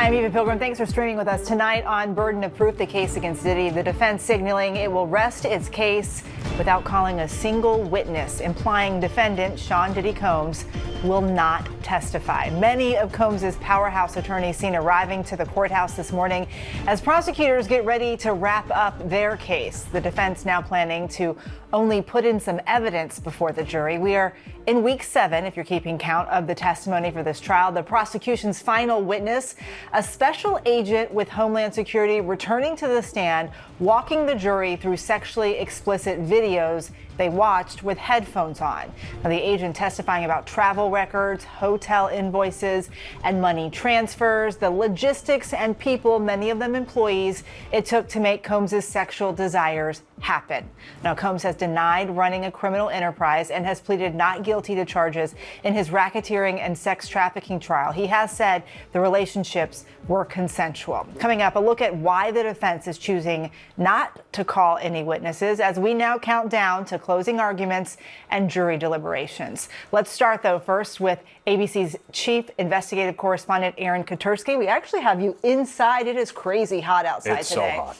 Hi, I'm Eva Pilgrim. Thanks for streaming with us tonight on Burden of Proof, the case against Diddy. The defense signaling it will rest its case without calling a single witness, implying defendant Sean Diddy Combs will not testify. Many of Combs' powerhouse attorneys seen arriving to the courthouse this morning as prosecutors get ready to wrap up their case. The defense now planning to only put in some evidence before the jury. We are in week 7, if you're keeping count, of the testimony for this trial. The prosecution's final witness, a special agent with Homeland Security, returning to the stand, walking the jury through sexually explicit videos they watched with headphones on. Now, the agent testifying about travel records, hotel invoices, and money transfers, the logistics and people, many of them employees, it took to make Combs' sexual desires happen. Now, Combs has denied running a criminal enterprise and has pleaded not guilty to charges in his racketeering and sex trafficking trial. He has said the relationships were consensual. Coming up, a look at why the defense is choosing not to call any witnesses as we now count down to closing arguments and jury deliberations. Let's start, though, first with ABC's chief investigative correspondent, Aaron Katersky. We actually have you inside. It is crazy hot outside today. It's so hot.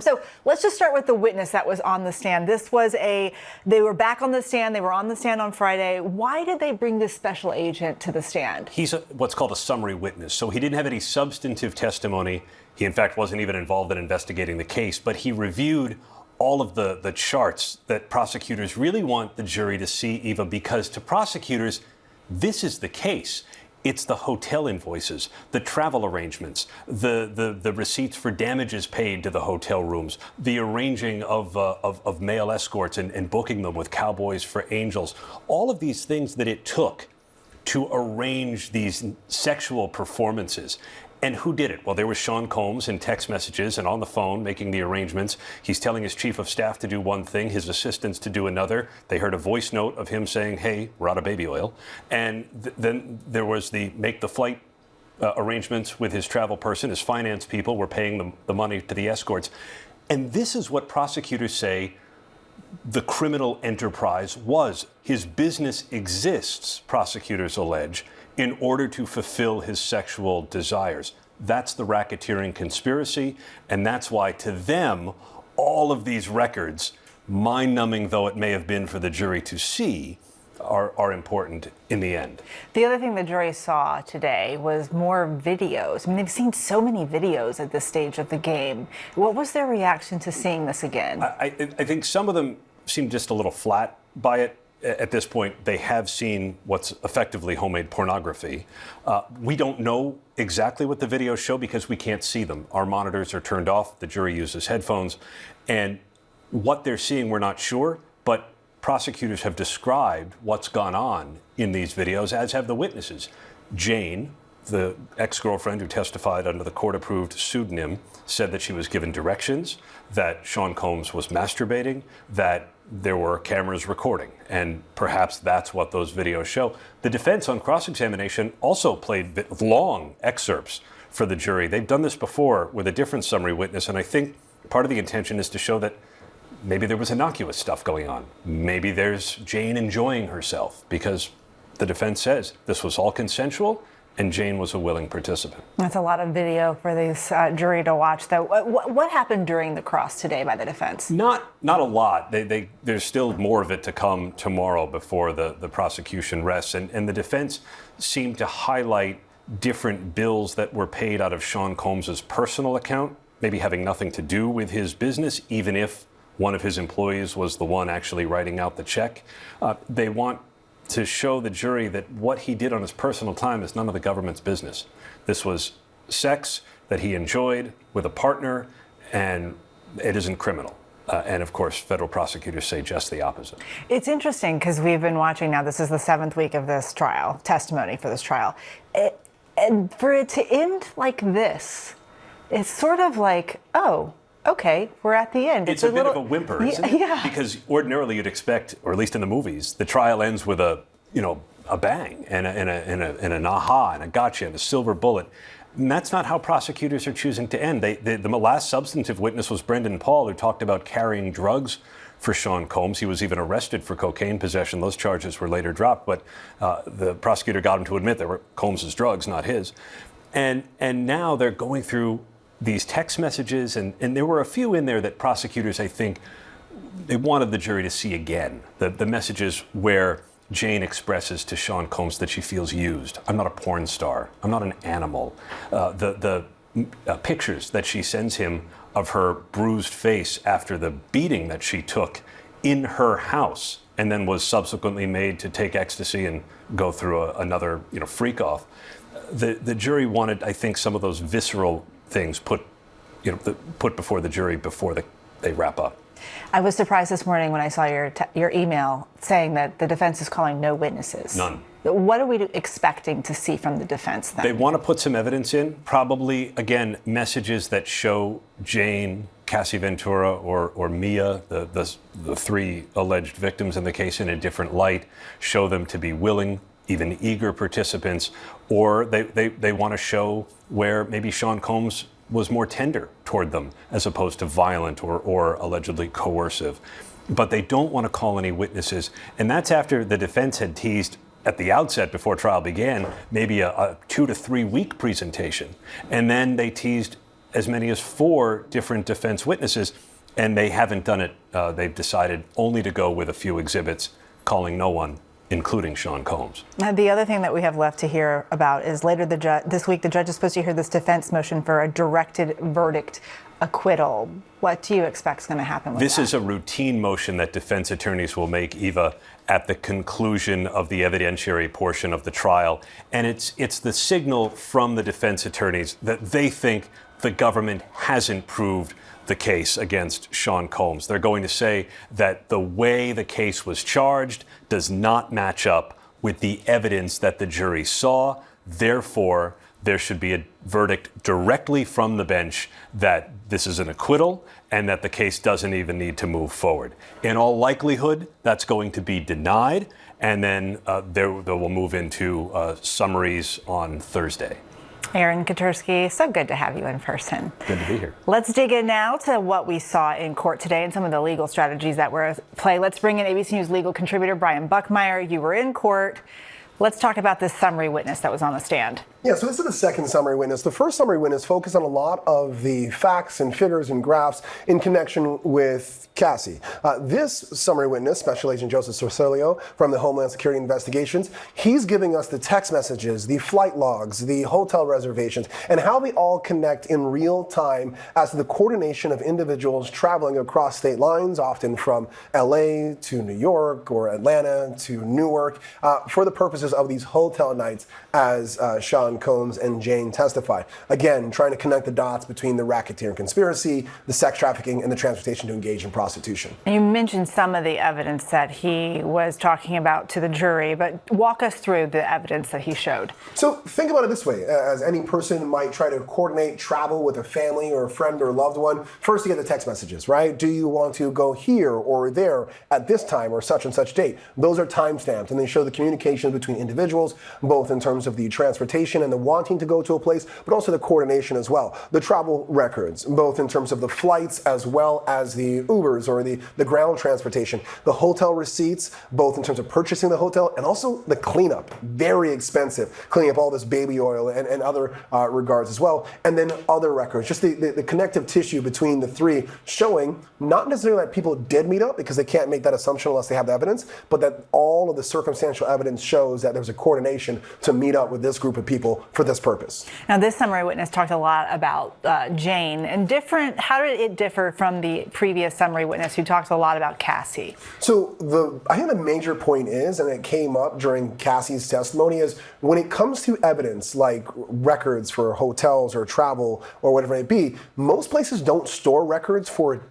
So let's just start with the witness that was on the stand. They were back on the stand. They were on the stand on Friday. Why did they bring this special agent to the stand? He's what's called a summary witness. So he didn't have any substantive testimony. He, in fact, wasn't even involved in investigating the case, but he reviewed all of the charts that prosecutors really want the jury to see, Eva, because to prosecutors, this is the case. It's the hotel invoices, the travel arrangements, the receipts for damages paid to the hotel rooms, the arranging of male escorts and booking them with Cowboys for Angels. All of these things that it took to arrange these sexual performances. And who did it? Well, there was Sean Combs in text messages and on the phone making the arrangements. He's telling his chief of staff to do one thing, his assistants to do another. They heard a voice note of him saying, hey, we're out of baby oil. And then there was the make the flight arrangements with his travel person. His finance people were paying the money to the escorts. And this is what prosecutors say the criminal enterprise was. His business exists, prosecutors allege, in order to fulfill his sexual desires. That's the racketeering conspiracy, and that's why to them, all of these records, mind-numbing though it may have been for the jury to see, are important in the end. The other thing the jury saw today was more videos. I mean, they've seen so many videos at this stage of the game. What was their reaction to seeing this again? I think some of them seemed just a little flat by it. At this point, they have seen what's effectively homemade pornography. We don't know exactly what the videos show because we can't see them. Our monitors are turned off. The jury uses headphones. And what they're seeing, we're not sure. But prosecutors have described what's gone on in these videos, as have the witnesses. Jane, the ex-girlfriend who testified under the court-approved pseudonym, said that she was given directions, that Sean Combs was masturbating, that there were cameras recording, and perhaps that's what those videos show. The defense on cross-examination also played long excerpts for the jury. They've done this before with a different summary witness, and I think part of the intention is to show that maybe there was innocuous stuff going on. Maybe there's Jane enjoying herself, because the defense says this was all consensual, and Jane was a willing participant. That's a lot of video for this jury to watch, though. What happened during the cross today by the defense? Not a lot. There's still more of it to come tomorrow before the prosecution rests. And the defense seemed to highlight different bills that were paid out of Sean Combs' personal account, maybe having nothing to do with his business, even if one of his employees was the one actually writing out the check. They want to show the jury that what he did on his personal time is none of the government's business. This was sex that he enjoyed with a partner, and it isn't criminal. And of course, federal prosecutors say just the opposite. It's interesting because we've been watching now, this is the 7th week of this trial, testimony for this trial. And for it to end like this, it's sort of like, oh, okay, we're at the end. It's a bit of a whimper, isn't it? Yeah. Because ordinarily you'd expect, or at least in the movies, the trial ends with a bang and an aha and a gotcha and a silver bullet. And that's not how prosecutors are choosing to end. The last substantive witness was Brendan Paul, who talked about carrying drugs for Sean Combs. He was even arrested for cocaine possession. Those charges were later dropped, but the prosecutor got him to admit they were Combs' drugs, not his. And now they're going through these text messages, and there were a few in there that prosecutors, I think, they wanted the jury to see again. The messages where Jane expresses to Sean Combs that she feels used. I'm not a porn star. I'm not an animal. The pictures that she sends him of her bruised face after the beating that she took in her house and then was subsequently made to take ecstasy and go through another freak off. The jury wanted, I think, some of those visceral things put before the jury before they wrap up. I was surprised this morning when I saw your email saying that the defense is calling no witnesses. None. What are we expecting to see from the defense then? They want to put some evidence in, probably, again, messages that show Jane, Cassie Ventura, or Mia, the three alleged victims in the case, in a different light, show them to be willing, even eager participants, or they want to show where maybe Sean Combs was more tender toward them as opposed to violent or allegedly coercive. But they don't want to call any witnesses. And that's after the defense had teased at the outset before trial began, maybe a 2 to 3 week presentation. And then they teased as many as 4 different defense witnesses, and they haven't done it. They've decided only to go with a few exhibits, calling no one, including Sean Combs. Now, the other thing that we have left to hear about is later this week, the judge is supposed to hear this defense motion for a directed verdict acquittal. What do you expect is going to happen with this? That? Is a routine motion that defense attorneys will make, Eva, at the conclusion of the evidentiary portion of the trial. And it's the signal from the defense attorneys that they think the government hasn't proved the case against Sean Combs. They're going to say that the way the case was charged does not match up with the evidence that the jury saw. Therefore, there should be a verdict directly from the bench that this is an acquittal and that the case doesn't even need to move forward. In all likelihood, that's going to be denied, and then they will move into summaries on Thursday. Aaron Katersky, so good to have you in person. Good to be here. Let's dig in now to what we saw in court today and some of the legal strategies that were at play. Let's bring in ABC News legal contributor Brian Buckmeyer. You were in court. Let's talk about this summary witness that was on the stand. Yeah, so this is the second summary witness. The first summary witness focused on a lot of the facts and figures and graphs in connection with Cassie. This summary witness, Special Agent Joseph Sorcelio from the Homeland Security Investigations, he's giving us the text messages, the flight logs, the hotel reservations, and how they all connect in real time as to the coordination of individuals traveling across state lines, often from LA to New York or Atlanta to Newark, for the purposes of these hotel nights as Sean Combs and Jane testified. Again, trying to connect the dots between the racketeering conspiracy, the sex trafficking, and the transportation to engage in prostitution. You mentioned some of the evidence that he was talking about to the jury, but walk us through the evidence that he showed. So think about it this way. As any person might try to coordinate travel with a family or a friend or loved one, first you get the text messages, right? Do you want to go here or there at this time or such and such date? Those are timestamped, and they show the communication between individuals, both in terms of the transportation and the wanting to go to a place, but also the coordination as well. The travel records, both in terms of the flights as well as the Ubers or the ground transportation. The hotel receipts, both in terms of purchasing the hotel and also the cleanup. Very expensive, cleaning up all this baby oil and other regards as well. And then other records, just the connective tissue between the three, showing not necessarily that people did meet up, because they can't make that assumption unless they have the evidence, but that all of the circumstantial evidence shows that there was a coordination to meet up with this group of people for this purpose. Now, this summary witness talked a lot about Jane and how did it differ from the previous summary witness who talked a lot about Cassie? So I think the major point is, and it came up during Cassie's testimony, is when it comes to evidence like records for hotels or travel or whatever it may be, most places don't store records for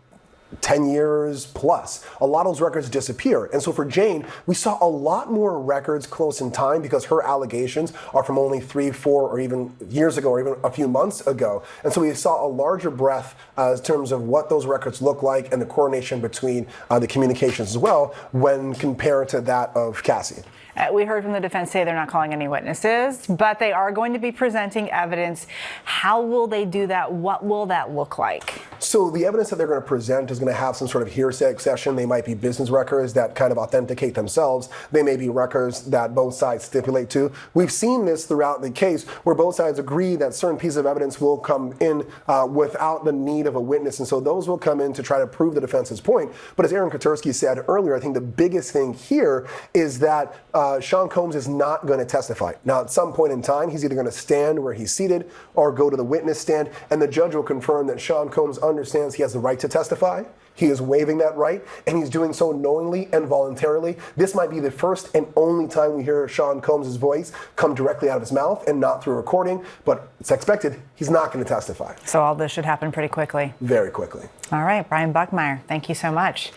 10 years plus. A lot of those records disappear. And so for Jane, we saw a lot more records close in time because her allegations are from only 3, 4, or even years ago, or even a few months ago. And so we saw a larger breadth in terms of what those records look like and the coordination between the communications as well when compared to that of Cassie. We heard from the defense say they're not calling any witnesses, but they are going to be presenting evidence. How will they do that? What will that look like? So the evidence that they're going to present is going to have some sort of hearsay exception. They might be business records that kind of authenticate themselves. They may be records that both sides stipulate to. We've seen this throughout the case where both sides agree that certain pieces of evidence will come in without the need of a witness. And so those will come in to try to prove the defense's point. But as Aaron Katersky said earlier, I think the biggest thing here is that Sean Combs is not going to testify. Now, at some point in time, he's either going to stand where he's seated or go to the witness stand, and the judge will confirm that Sean Combs understands he has the right to testify. He is waiving that right, and he's doing so knowingly and voluntarily. This might be the first and only time we hear Sean Combs' voice come directly out of his mouth and not through recording, but it's expected he's not going to testify. So all this should happen pretty quickly. Very quickly. All right, Brian Buckmeyer, thank you so much.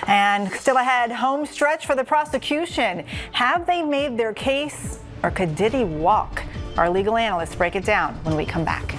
And still ahead, home stretch for the prosecution. Have they made their case, or could Diddy walk? Our legal analysts break it down when we come back.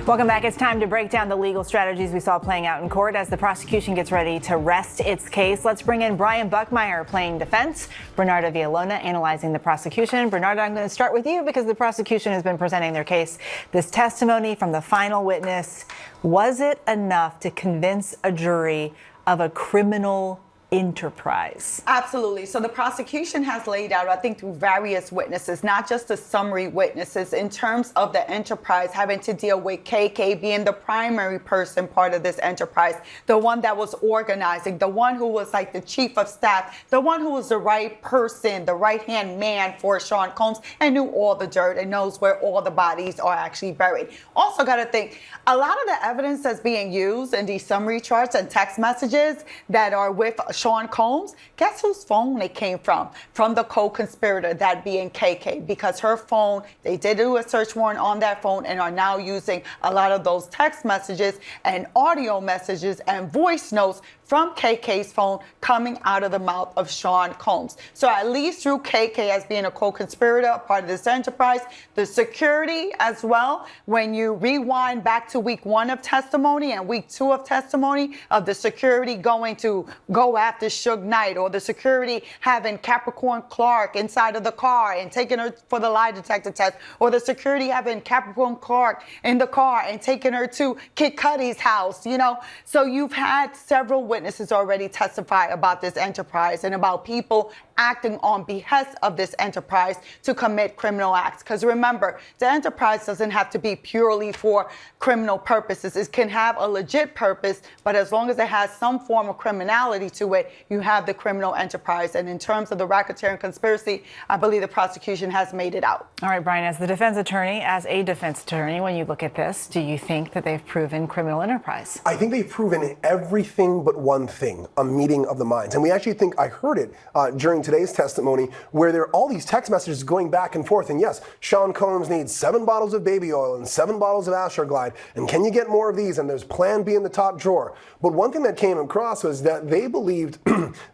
Welcome back. It's time to break down the legal strategies we saw playing out in court as the prosecution gets ready to rest its case. Let's bring in Brian Buckmeyer playing defense, Bernardo Villalona analyzing the prosecution. Bernardo, I'm going to start with you because the prosecution has been presenting their case. This testimony from the final witness, was it enough to convince a jury of a criminal enterprise? Absolutely. So the prosecution has laid out, I think, through various witnesses, not just the summary witnesses, in terms of the enterprise having to deal with KK being the primary person part of this enterprise, the one that was organizing, the one who was like the chief of staff, the one who was the right person, the right-hand man for Sean Combs, and knew all the dirt and knows where all the bodies are actually buried. Also got to think, a lot of the evidence that's being used in these summary charts and text messages that are with Sean Combs, guess whose phone they came from? From the co-conspirator, that being KK, because her phone, they did do a search warrant on that phone and are now using a lot of those text messages and audio messages and voice notes from KK's phone coming out of the mouth of Sean Combs. So at least through KK as being a co-conspirator, a part of this enterprise, the security as well, when you rewind back to week 1 of testimony and week 2 of testimony of the security going to go after Suge Knight, or the security having Capricorn Clark inside of the car and taking her for the lie detector test, or the security having Capricorn Clark in the car and taking her to Kid Cudi's house, you know. So you've had several witnesses already testify about this enterprise and about people acting on behest of this enterprise to commit criminal acts. Because remember, the enterprise doesn't have to be purely for criminal purposes. It can have a legit purpose, but as long as it has some form of criminality to it, you have the criminal enterprise. And in terms of the racketeering conspiracy, I believe the prosecution has made it out. All right, Brian, as a defense attorney, when you look at this, do you think that they've proven criminal enterprise? I think they've proven everything but one thing, a meeting of the minds. And we actually think, I heard it during today's testimony, where there are all these text messages going back and forth. And yes, Sean Combs needs 7 bottles of baby oil and 7 bottles of Astroglide. And can you get more of these? And there's Plan B in the top drawer. But one thing that came across was that they believed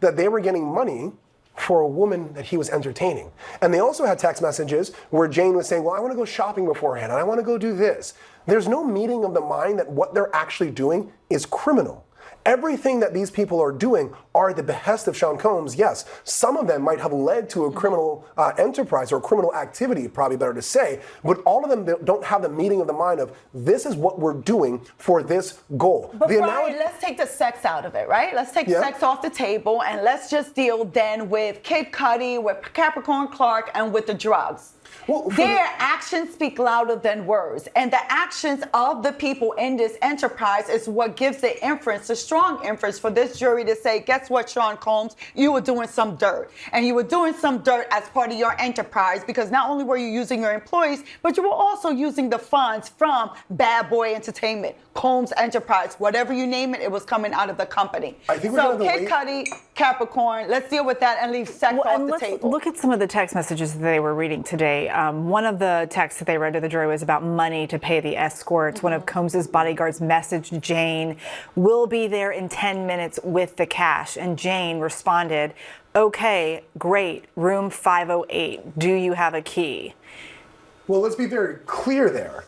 that they were getting money for a woman that he was entertaining. And they also had text messages where Jane was saying, well, I want to go shopping beforehand, and I want to go do this. There's no meeting of the mind that what they're actually doing is criminal. Everything that these people are doing are at the behest of Sean Combs. Yes, some of them might have led to a criminal enterprise or criminal activity, probably better to say, but all of them don't have the meeting of the mind of this is what we're doing for this goal. But Brian, let's take the sex out of it, right? Let's take sex off the table and let's just deal then with Kid Cudi, with Capricorn Clark, and with the drugs. Well, their actions speak louder than words, and the actions of the people in this enterprise is what gives the inference, the strong inference for this jury to say, guess what, Sean Combs, you were doing some dirt, and you were doing some dirt as part of your enterprise, because not only were you using your employees, but you were also using the funds from Bad Boy Entertainment, Combs Enterprise, whatever you name it, it was coming out of the company. I think so Kid Cudi, Capricorn, let's deal with that and leave sex off the table. Look at some of the text messages that they were reading today. One of the texts that they read to the jury was about money to pay the escorts. One of Combs's bodyguards messaged Jane, "We'll be there in 10 minutes with the cash." And Jane responded, "Okay, great, room 508. Do you have a key?" Well, let's be very clear there.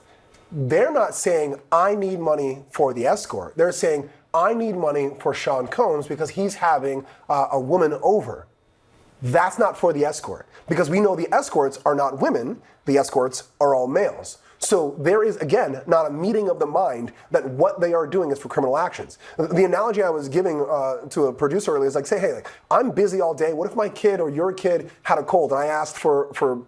They're not saying, I need money for the escort. They're saying, I need money for Sean Combs because he's having a woman over. That's not for the escort, because we know the escorts are not women, the escorts are all males. So there is, again, not a meeting of the mind that what they are doing is for criminal actions. The analogy I was giving to a producer earlier is like, say, hey, like, I'm busy all day. What if my kid or your kid had a cold and I asked for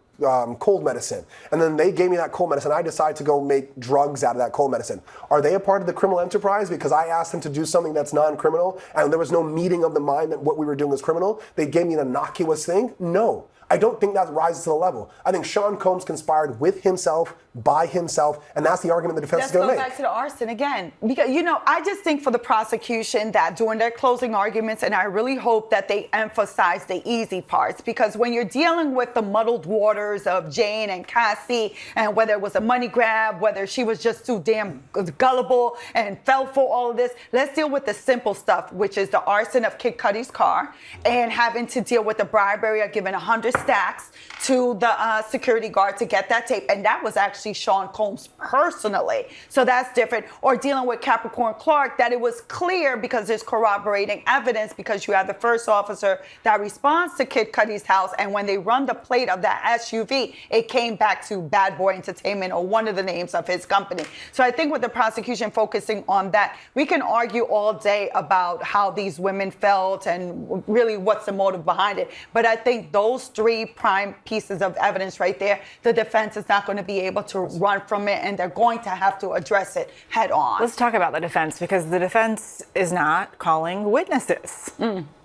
cold medicine, and then they gave me that cold medicine. I decide to go make drugs out of that cold medicine. Are they a part of the criminal enterprise because I asked them to do something that's non-criminal and there was no meeting of the mind that what we were doing was criminal? They gave me an innocuous thing? No. I don't think that rises to the level. I think Sean Combs conspired with himself, by himself, and that's the argument the defense is going to make. Let's go back to the arson again. Because, I just think for the prosecution that during their closing arguments, and I really hope that they emphasize the easy parts, because when you're dealing with the muddled waters of Jane and Cassie, and whether it was a money grab, whether she was just too damn gullible and fell for all of this, let's deal with the simple stuff, which is the arson of Kid Cudi's car and having to deal with the bribery of giving 100 stacks to the security guard to get that tape. And that was actually Sean Combs personally. So that's different. Or dealing with Capricorn Clark, that it was clear because there's corroborating evidence, because you have the first officer that responds to Kid Cudi's house. And when they run the plate of that SUV, it came back to Bad Boy Entertainment, or one of the names of his company. So I think with the prosecution focusing on that, we can argue all day about how these women felt and really what's the motive behind it. But I think those three prime pieces of evidence right there, the defense is not going to be able to run from it, and they're going to have to address it head on. Let's talk about the defense, because the defense is not calling witnesses.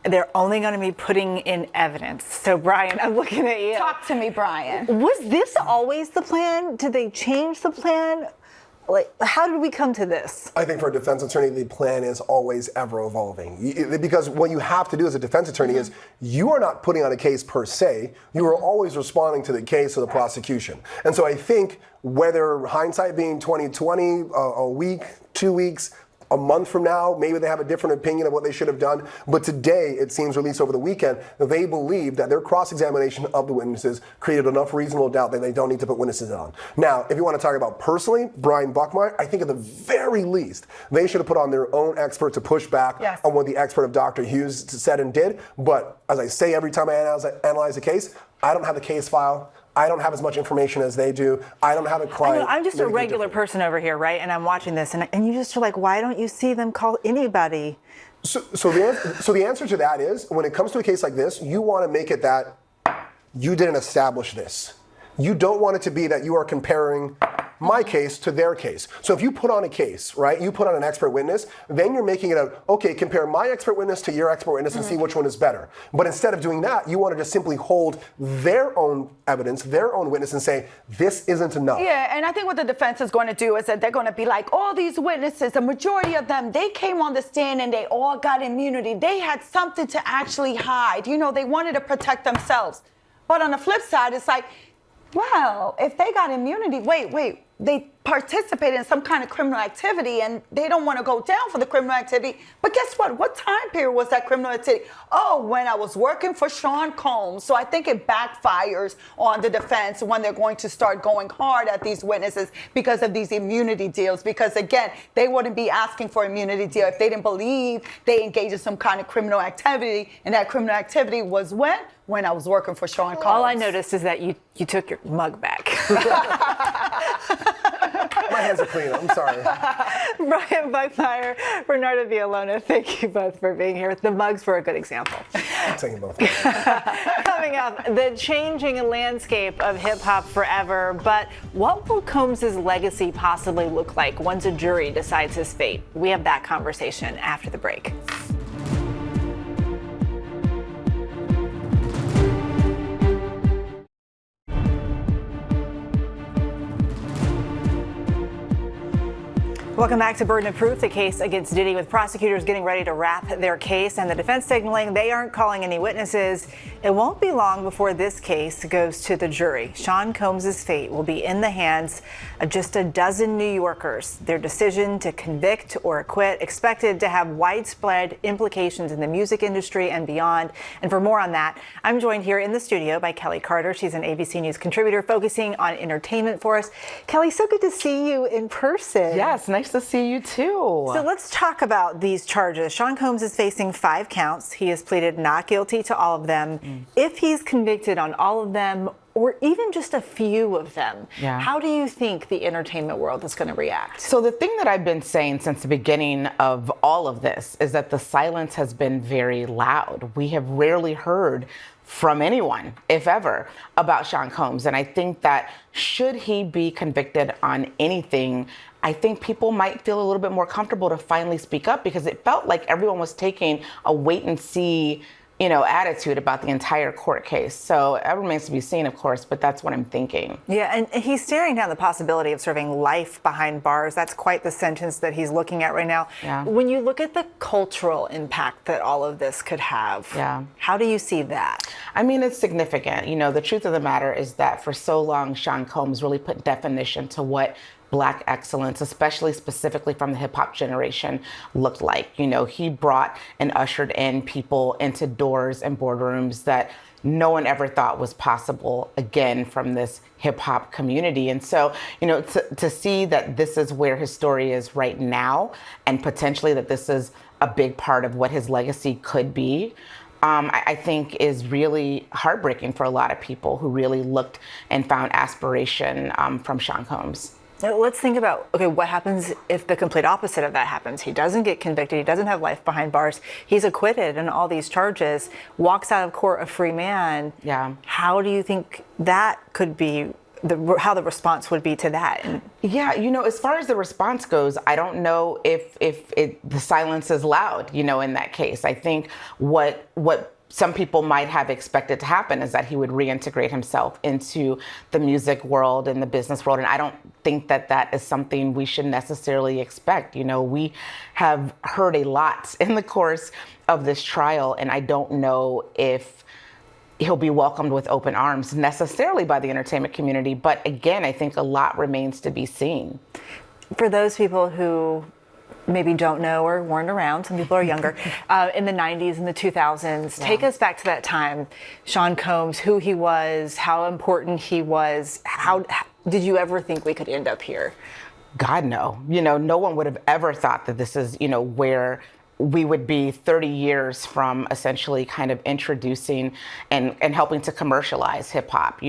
They're only going to be putting in evidence. So, Brian, I'm looking at you. Talk to me, Brian. Was this always the plan? Did they change the plan? Like, how did we come to this? I think for a defense attorney, the plan is always ever evolving. Because what you have to do as a defense attorney is you are not putting on a case per se. You are always responding to the case of the prosecution. And so I think whether hindsight being 20/20, a week, 2 weeks, a month from now, maybe they have a different opinion of what they should have done. But today, it seems released over the weekend, they believe that their cross-examination of the witnesses created enough reasonable doubt that they don't need to put witnesses on. Now, if you want to talk about personally, Brian Buckmeyer, I think at the very least, they should have put on their own expert to push back on what the expert of Dr. Hughes said and did. But as I say every time I analyze a case, I don't have the case file. I don't have as much information as they do. I don't have a client. I'm just a regular person over here, right? And I'm watching this, and you just are like, why don't you see them call anybody? So the answer to that is, when it comes to a case like this, you want to make it that you didn't establish this. You don't want it to be that you are comparing my case to their case. So if you put on a case, right, you put on an expert witness, then you're making it a, okay, compare my expert witness to your expert witness and see which one is better. But instead of doing that, you want to just simply hold their own evidence, their own witness, and say, this isn't enough. Yeah, and I think what the defense is going to do is that they're going to be like, all these witnesses, the majority of them, they came on the stand and they all got immunity. They had something to actually hide. They wanted to protect themselves. But on the flip side, it's like, well, if they got immunity, wait, they participated in some kind of criminal activity and they don't want to go down for the criminal activity. But guess what? What time period was that criminal activity? Oh, when I was working for Sean Combs. So I think it backfires on the defense when they're going to start going hard at these witnesses because of these immunity deals. Because again, they wouldn't be asking for immunity deal if they didn't believe they engaged in some kind of criminal activity. And that criminal activity was when I was working for Sean Combs. All I noticed is that you took your mug back. My hands are clean. I'm sorry. Brian Buckmeyer, Bernardo Villalona, thank you both for being here. The mugs were a good example. I'm taking both. Coming up, the changing landscape of hip-hop forever, but what will Combs' legacy possibly look like once a jury decides his fate? We have that conversation after the break. Welcome back to Burden of Proof, the case against Diddy, with prosecutors getting ready to wrap their case and the defense signaling they aren't calling any witnesses. It won't be long before this case goes to the jury. Sean Combs' fate will be in the hands of just a dozen New Yorkers. Their decision to convict or acquit expected to have widespread implications in the music industry and beyond. And for more on that, I'm joined here in the studio by Kelly Carter. She's an ABC News contributor focusing on entertainment for us. Kelly, so good to see you in person. Yes, nice to see you too. So let's talk about these charges. Sean Combs is facing 5 counts. He has pleaded not guilty to all of them. If he's convicted on all of them, or even just a few of them, how do you think the entertainment world is going to react? So the thing that I've been saying since the beginning of all of this is that the silence has been very loud. We have rarely heard from anyone, if ever, about Sean Combs. And I think that should he be convicted on anything, I think people might feel a little bit more comfortable to finally speak up, because it felt like everyone was taking a wait and see attitude about the entire court case. So it remains to be seen, of course, but that's what I'm thinking. Yeah, and he's staring down the possibility of serving life behind bars. That's quite the sentence that he's looking at right now. Yeah. When you look at the cultural impact that all of this could have, how do you see that? I mean, it's significant. The truth of the matter is that for so long, Sean Combs really put definition to what Black excellence, especially specifically from the hip hop generation, looked like. He brought and ushered in people into doors and boardrooms that no one ever thought was possible, again, from this hip hop community. And so, to see that this is where his story is right now, and potentially that this is a big part of what his legacy could be, I think is really heartbreaking for a lot of people who really looked and found aspiration from Sean Combs. Let's think about, what happens if the complete opposite of that happens? He doesn't get convicted. He doesn't have life behind bars. He's acquitted on all these charges, walks out of court a free man. Yeah. How do you think that could be, how the response would be to that? Yeah, as far as the response goes, I don't know if the silence is loud, in that case. I think what some people might have expected to happen is that he would reintegrate himself into the music world and the business world. And I don't think that that is something we should necessarily expect. We have heard a lot in the course of this trial, and I don't know if he'll be welcomed with open arms necessarily by the entertainment community. But again, I think a lot remains to be seen. For those people who maybe don't know or weren't around, some people are younger, in the 90s and the 2000s. Take us back to that time. Sean Combs, who he was, how important he was. How did you ever think we could end up here? God, no. No one would have ever thought that this is, where we would be 30 years from essentially kind of introducing and helping to commercialize hip hop.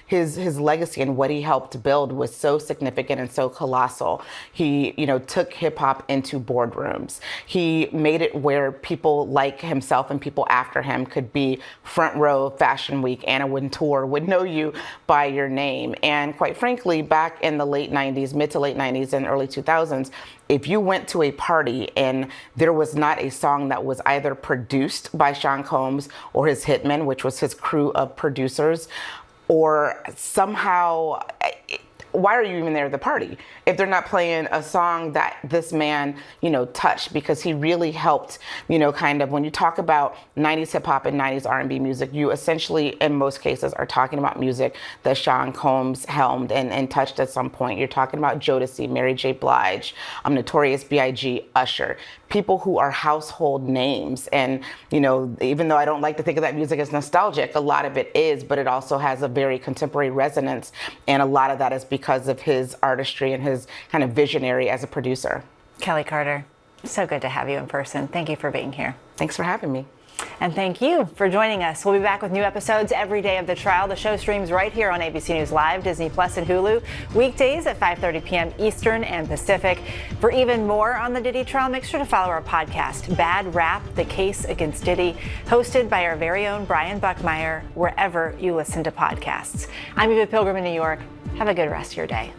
His legacy and what he helped build was so significant and so colossal. He, took hip hop into boardrooms. He made it where people like himself and people after him could be front row Fashion Week. Anna Wintour would know you by your name. And quite frankly, back in the late 90s, mid to late 90s and early 2000s, if you went to a party and there was not a song that was either produced by Sean Combs or his hitmen, which was his crew of producers, or somehow, why are you even there at the party if they're not playing a song that this man, touched? Because he really helped, kind of, when you talk about 90s hip hop and 90s R&B music, you essentially, in most cases, are talking about music that Sean Combs helmed and touched at some point. You're talking about Jodeci, Mary J. Blige, Notorious B.I.G., Usher, people who are household names. And, even though I don't like to think of that music as nostalgic, a lot of it is, but it also has a very contemporary resonance. And a lot of that is because of his artistry and his kind of visionary as a producer. Kelly Carter, so good to have you in person. Thank you for being here. Thanks for having me. And thank you for joining us. We'll be back with new episodes every day of the trial. The show streams right here on ABC News Live, Disney Plus, and Hulu, weekdays at 5:30 p.m. Eastern and Pacific. For even more on the Diddy trial, make sure to follow our podcast, Bad Rap, The Case Against Diddy, hosted by our very own Brian Buckmeyer, wherever you listen to podcasts. I'm Eva Pilgrim in New York. Have a good rest of your day.